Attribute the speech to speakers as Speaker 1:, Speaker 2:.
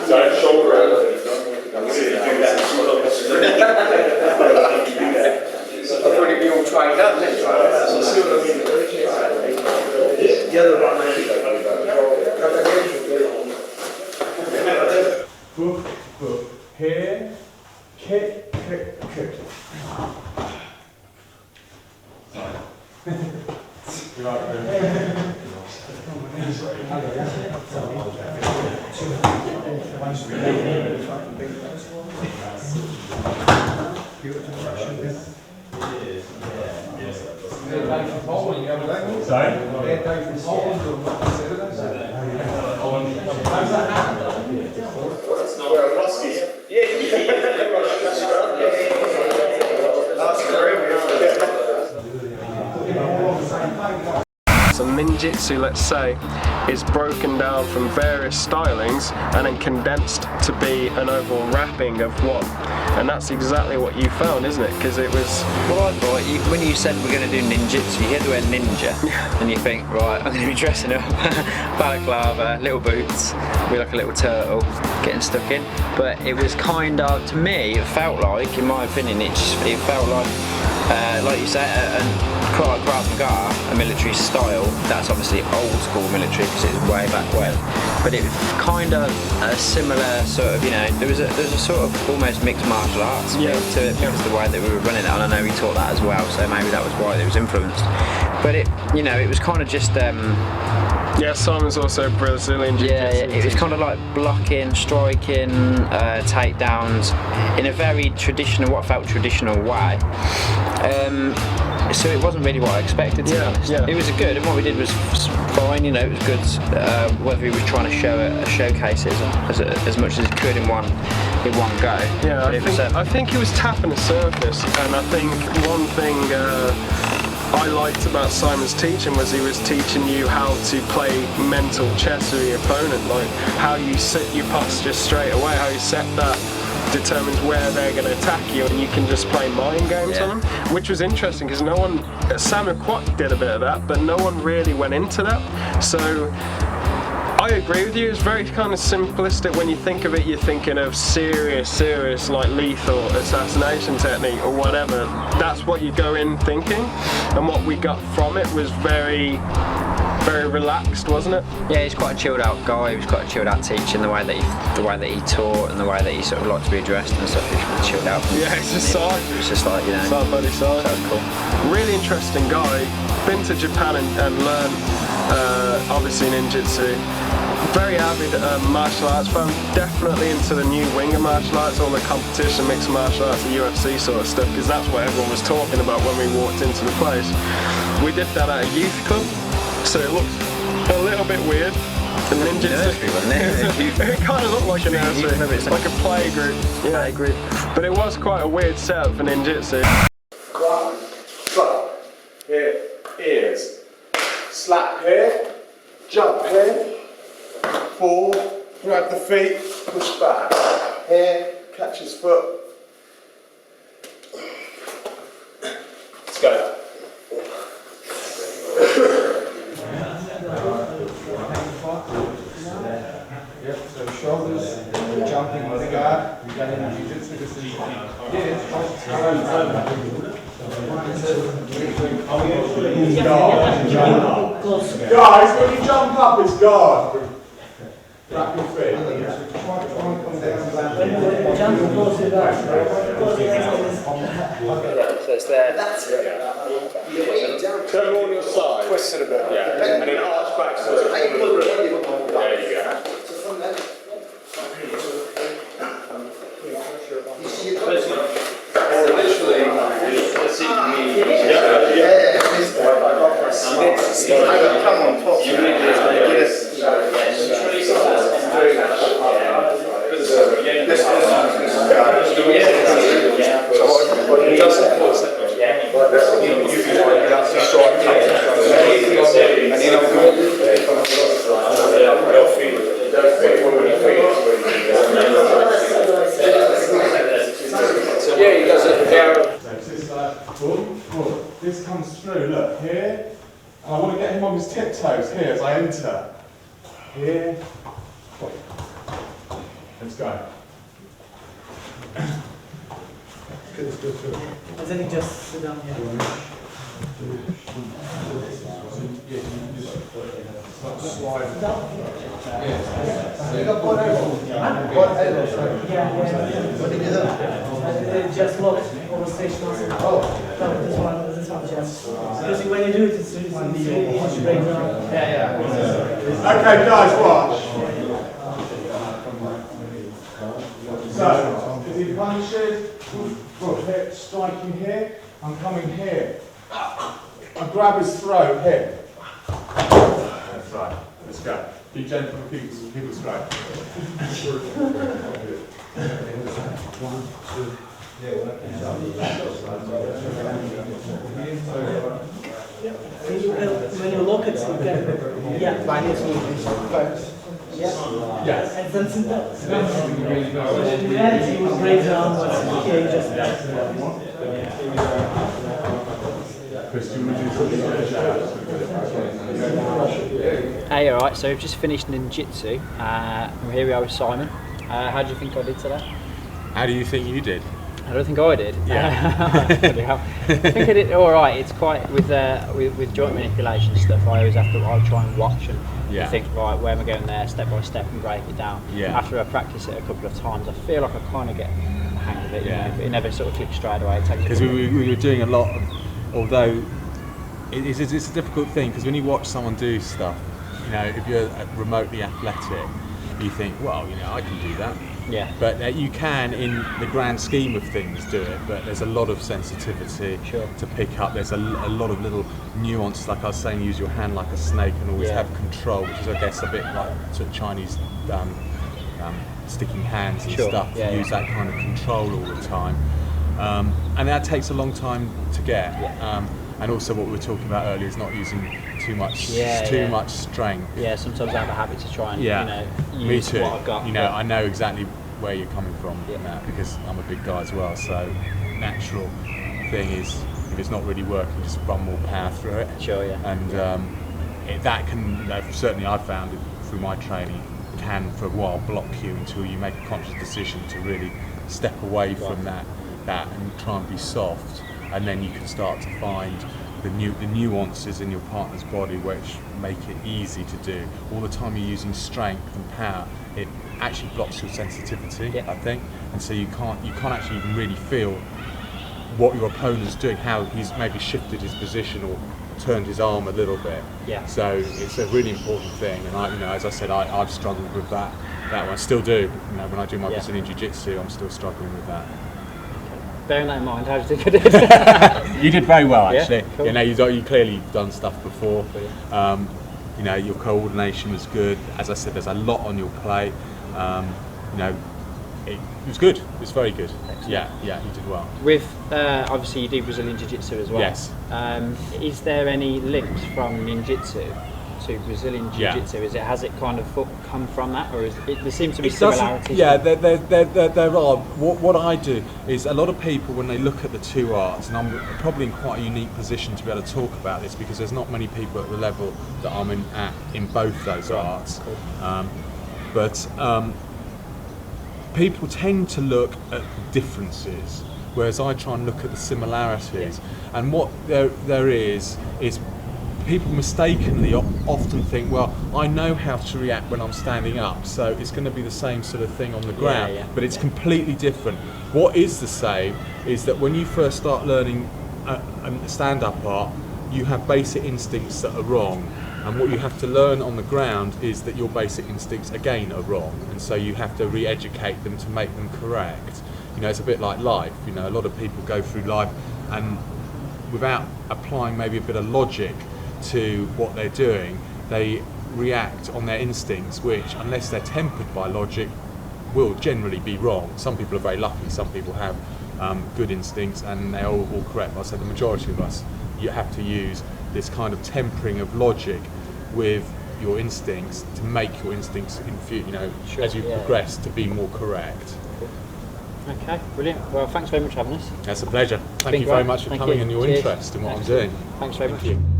Speaker 1: Sorry, shoulder round.
Speaker 2: I'll probably be all trained up then. The other one,
Speaker 3: here, kick, kick, kick.
Speaker 4: So ninjutsu, let's say, is broken down from various stylings and then condensed to be an overall wrapping of one. And that's exactly what you found, isn't it? Because it was...
Speaker 5: Well, I thought, when you said we're going to do ninjutsu, you hear the word ninja, and you think, right, I'm going to be dressing up, balaclava, little boots, be like a little turtle, getting stuck in. But it was kind of, to me, it felt like, in my opinion, it felt like you say, Krav Maga, a military style. That's obviously old school military because it was way back when. But it was kind of a similar sort of, you know, there was a sort of almost mixed martial arts to it because the way that we were running it, and I know we taught that as well, so maybe that was why it was influenced. But it, you know, it was kind of just.
Speaker 4: Yeah, Simon's also Brazilian jiu-jitsu.
Speaker 5: Yeah, it was kind of like blocking, striking, takedowns in a very traditional, what felt traditional way. So it wasn't really what I expected, to be honest.
Speaker 4: Yeah.
Speaker 5: It was good, and what we did was fine. You know, it was good. Whether he was trying to showcase it as much as he could in one go.
Speaker 4: Yeah, I think he was tapping the surface, and I think one thing I liked about Simon's teaching was he was teaching you how to play mental chess with your opponent, like how you set your posture straight away, how you set that determines where they're going to attack you, and you can just play mind games on them, which was interesting because no one, Sam Kwok did a bit of that, but no one really went into that. So I agree with you, it's very kind of simplistic. When you think of it, you're thinking of serious like lethal assassination technique or whatever. That's what you go in thinking, and what we got from it was very relaxed, wasn't it?
Speaker 5: Yeah, he's quite a chilled out guy. He was quite a chilled out teacher in the way that he taught and the way that he sort of liked to be addressed and stuff. He was really chilled out.
Speaker 4: Yeah, it's just side.
Speaker 5: It's just like, you know.
Speaker 4: Side buddy side.
Speaker 5: So cool.
Speaker 4: Really interesting guy. Been to Japan and learned obviously ninjutsu. Very avid martial arts fan, definitely into the new wing of martial arts, all the competition, mixed martial arts, the UFC sort of stuff, because that's what everyone was talking about when we walked into the place. We did that at a youth club, so it looks a little bit weird. The ninjutsu, it kind of looked like a nursery, like a play group. Yeah, but it was quite a weird setup for ninjutsu.
Speaker 1: One, slap, here, ears, slap here, jump here, fall, grab the feet, push back, here, catch his foot. Let's go.
Speaker 3: Yep, so shoulders, jumping with the guard, we got in jiu-jitsu because this is
Speaker 1: Guys, when you jump up, it's guard. Wrap your feet.
Speaker 5: So it's there.
Speaker 1: Turn on your side. Twist it a bit. Yeah. And then arch back so it's there you go.
Speaker 2: literally, let's see me. Come on, talk to
Speaker 1: Yeah, he does it.
Speaker 3: So it's just like, boom, boom. This comes through, look, here. And I want to get him on his tiptoes here as I enter. Here. Let's go.
Speaker 6: And then you just sit down here. Just look over station. No, this one just. Because when you do it, it's really easy. Break down.
Speaker 3: Okay, guys, watch. So, if he punches, hit, striking here, I'm coming here. I grab his throat, hit. That's right. Let's go. Be gentle, keep it straight. 1, 2.
Speaker 6: When you look at it, you can,
Speaker 3: Yes.
Speaker 6: and then sit down. In reality, you will break down what's here, you just
Speaker 5: Hey, alright, so we've just finished ninjutsu. And here we are with Simon. How do you think I did today?
Speaker 1: How do you think you did?
Speaker 5: I don't think I did.
Speaker 1: Yeah.
Speaker 5: Bloody hell. I think I did alright. It's quite, with joint manipulation stuff, I try and watch and think, right, where am I going there, step by step, and break it down.
Speaker 1: Yeah.
Speaker 5: After I practice it a couple of times, I feel like I kind of get the hang of it.
Speaker 1: Yeah.
Speaker 5: You know, but it never sort of clicks straight away.
Speaker 1: Because we were doing a lot of, although it's a difficult thing, because when you watch someone do stuff, you know, if you're remotely athletic, you think, well, you know, I can do that.
Speaker 5: Yeah.
Speaker 1: But you can, in the grand scheme of things, do it. But there's a lot of sensitivity to pick up. There's a lot of little nuances, like I was saying, use your hand like a snake and always have control, which is, I guess, a bit like sort of Chinese sticking hands and stuff. Use that kind of control all the time, and that takes a long time to get. And also, what we were talking about earlier is not using too much strength.
Speaker 5: Yeah, sometimes I have a habit to try and you know, use
Speaker 1: Me too.
Speaker 5: what I've got.
Speaker 1: You know, I know exactly where you're coming from now, because I'm a big guy as well. So natural thing is, if it's not really working, just run more power through it.
Speaker 5: Sure, yeah.
Speaker 1: And that can, certainly I've found it through my training, can for a while block you until you make a conscious decision to really step away from that and try and be soft. And then you can start to find the nuances in your partner's body which make it easy to do. All the time you're using strength and power, it actually blocks your sensitivity, I think, and so you can't actually even really feel what your opponent's doing, how he's maybe shifted his position or turned his arm a little bit. Yeah. So it's a really important thing, and I, you know, as I said, I've struggled with that one. I still do. You know, when I do my Brazilian Jiu-Jitsu, I'm still struggling with that.
Speaker 5: Bearing that in mind, how do you think I did?
Speaker 1: You did very well, actually.
Speaker 5: Yeah, cool.
Speaker 1: You know, you clearly done stuff before. You know, your coordination was good. As I said, there's a lot on your plate. You know, it was good. It was very good. Excellent. Yeah, you did well. With
Speaker 5: obviously, you do Brazilian Jiu-Jitsu as well.
Speaker 1: Yes.
Speaker 5: Is there any links from ninjutsu to Brazilian Jiu-Jitsu? Has it kind of come from that, or there seems to be similarities?
Speaker 1: Yeah, there are. What I do is, a lot of people, when they look at the two arts, and I'm probably in quite a unique position to be able to talk about this, because there's not many people at the level that I'm in both those arts. Cool. People tend to look at the differences, whereas I try and look at the similarities. And what there is people mistakenly often think, well, I know how to react when I'm standing up, so it's going to be the same sort of thing on the ground, but it's completely different. What is the same is that when you first start learning a stand-up art, you have basic instincts that are wrong, and what you have to learn on the ground is that your basic instincts again are wrong, and so you have to re-educate them to make them correct. You know, it's a bit like life. You know, a lot of people go through life and without applying maybe a bit of logic to what they're doing, they react on their instincts, which, unless they're tempered by logic, will generally be wrong. Some people are very lucky, some people have good instincts and they're all correct. But I say the majority of us, you have to use this kind of tempering of logic with your instincts to make your instincts, as you progress, to be more correct.
Speaker 5: Okay, brilliant. Well, thanks very much for having us.
Speaker 1: That's a pleasure. Thank you very much for coming and your interest in what I'm doing.
Speaker 5: Thanks very much.
Speaker 1: Thank you.